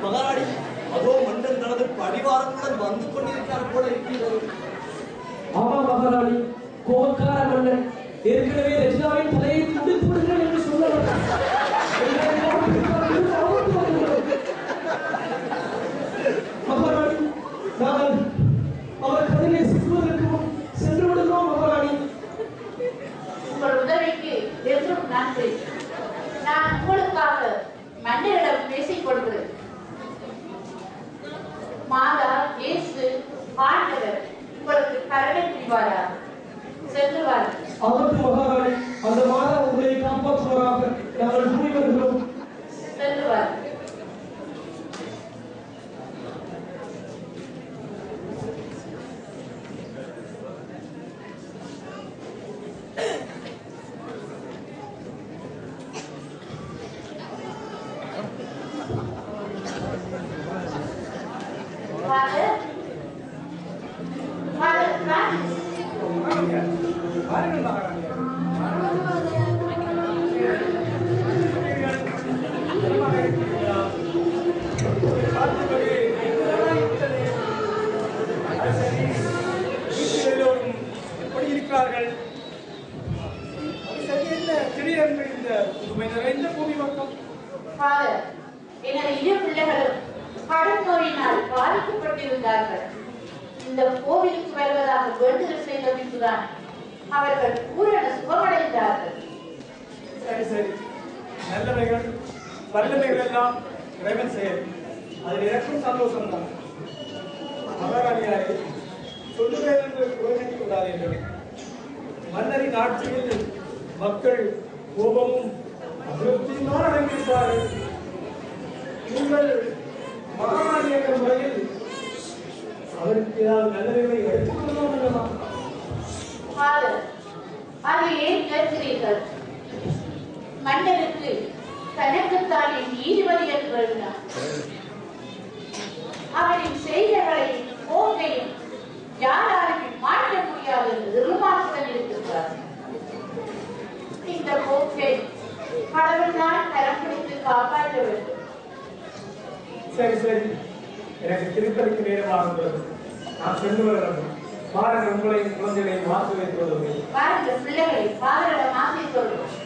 மகாராணி அதோ மன்னன் தனது பரிவாரத்துடன் வந்து கொண்டிருக்கிறார் போல இருக்கிறது. ஆமா மகாராணி, கோபக்கார மன்னன் ஏற்கனவே ரஜினாவின் தலையை துடித்து விடுங்கள் என்று சொல்லலாம். மகாராணி, நாங்கள் அவர் கதையை சிக்குவதற்கு முன் சென்று விடுகிறோம் மகாராணி. உங்கள் உதவிக்கு என்றும் நன்றி. நான் உங்களுக்காக மன்னரிடம் பேசிக் கொள்கிறேன். மாதா, இயேசு, ஆண்டவர் உங்களுக்கு கருணை புரிவாரா? சென்று வாருங்கள். அவருக்கு மகாராணி, அந்த மாதா உங்களை காப்பாற்றுவராக நாங்கள் கூறி வருகிறோம். சென்று வாருங்கள். எனது இரு பிள்ளைகளும் கடன் நோயினால் பாதிக்கப்பட்டிருந்தார்கள். இந்த கோவிலுக்கு வருவதாக வேண்டுதல் செய்த பின்புதான் அவர்கள் பூரண சுகமடைந்தார்கள். சரி சரி, நல்லவைகள் வல்லமைகள் எல்லாம் இறைவன் செயல். அதில் எனக்கும் சந்தோஷம் தான். மகாராணியாரை சொல்லுவேன் என்று குறைநினைக்க கூடாது என்று மன்னரின் ஆட்சியில் மக்கள் கோபமும் அதிருப்தியுமாக அடங்கியிருப்பார்கள். நீங்கள் மகாராணி என்ற முறையில் அவருக்கு ஏதாவது நல்லவைகளை எடுத்துக்கொள்ளலாம் அல்லவா? அதை ஏன் கேட்கிறீர்கள்? மன்னருக்கு தனக்குத்தானே நீதிபதி என்று வருகிறார். அவரின் செய்திகளையும் போக்கையும் யாராலுமே மாற்ற முடியாது என்று நிர்மாணத்துடன் இருக்கிறார். இந்த போக்கை கடவுள் தான் கரம் பிடித்து காப்பாற்ற வேண்டும். சரி சரி, எனக்கு திருப்பதிக்கு நேரமாகிறது. நான் சென்று வர வேண்டும். பாருங்கள், உங்களையும் குழந்தைகளையும் மாற்றி வைத்து வருவேன். பாருங்கள், பிள்ளைகளை பாதரிடம் ஆசை சொல்வோம்.